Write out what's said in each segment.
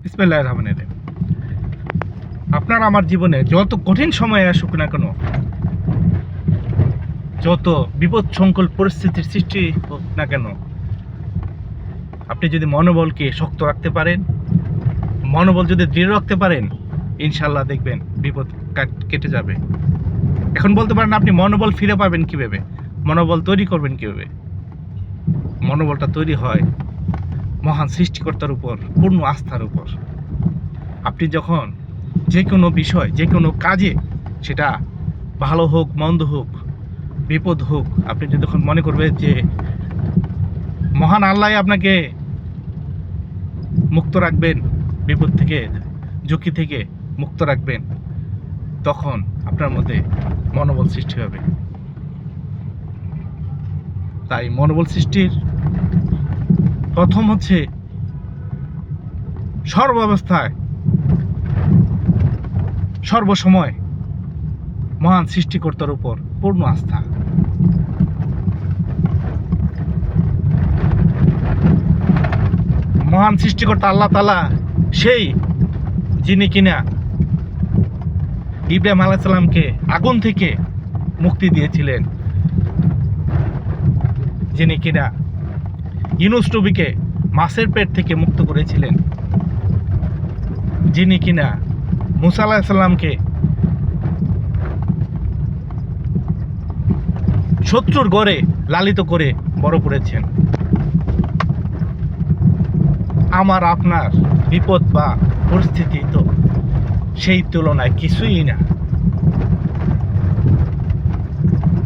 বিসমিল্লাহির রহমানির রহিম। আপনার আমার জীবনে যত কঠিন সময় আসুক না কেন, যত বিপদ সংকুল পরিস্থিতির সৃষ্টি হোক না কেন, আপনি যদি মনোবলকে শক্ত রাখতে পারেন, মনোবল যদি দৃঢ় রাখতে পারেন, ইনশাল্লাহ দেখবেন বিপদ কেটে যাবে। এখন বলতে পারেন আপনি মনোবল ফিরে পাবেন কিভাবে, মনোবল তৈরি করবেন কিভাবে? মনোবলটা তৈরি হয় মহান সৃষ্টিকর্তার উপর পূর্ণ আস্থার উপর। আপনি যখন যে কোনো বিষয়, যে কোনো কাজে, সেটা ভালো হোক মন্দ হোক, বিপদ হোক, আপনি যখন মনে করবেন যে মহান আল্লাহ আপনাকে মুক্ত রাখবেন, বিপদ থেকে, ঝুঁকি থেকে মুক্ত রাখবেন, তখন আপনার মধ্যে মনোবল সৃষ্টি হবে। তাই মনোবল সৃষ্টির প্রথম হচ্ছে সর্বাবস্থায়, সর্বসময় মহান সৃষ্টিকর্তার উপর পূর্ণ আস্থা। মহান সৃষ্টিকর্তা আল্লাহ তাআলা সেই যিনি কিনা ইব্রাহিম আলাইহিস সালামকে আগুন থেকে মুক্তি দিয়েছিলেন, যিনি কিনা ইউনূস নবীকে মাছের পেট থেকে মুক্ত করেছিলেন, যিনি কিনা মূসা আলাইহিস সালামকে শত্রুর ঘরে লালিত করে বড় করেছেন। আমার আপনার বিপদ বা পরিস্থিতি তো সেই তুলনায় কিছুই না।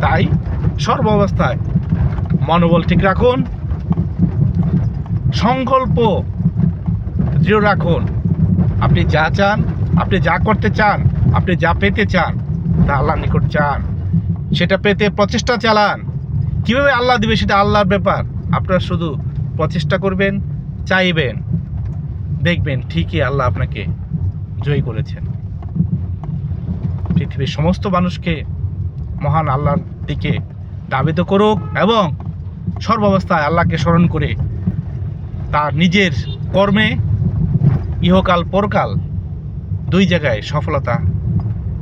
তাই সর্বাবস্থায় মনোবল ঠিক রাখুন, সংকল্প দৃঢ় রাখুন। আপনি যা চান, আপনি যা করতে চান, আপনি যা পেতে চান, তা আল্লাহর নিকট চান, সেটা পেতে প্রচেষ্টা চালান। কিভাবে আল্লাহ দিবে সেটা আল্লাহর ব্যাপার। আপনারা শুধু প্রচেষ্টা করবেন, চাইবেন, দেখবেন ঠিকই আল্লাহ আপনাকে জয় করেছেন। পৃথিবীর সমস্ত মানুষকে মহান আল্লাহর দিকে ধাবিত করুক এবং সর্বাবস্থায় আল্লাহকে স্মরণ করে তার নিজের কর্মে ইহকাল পরকাল দুই জায়গায় সফলতা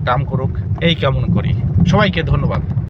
কাম করুক, এই কামনা করি। সবাইকে ধন্যবাদ।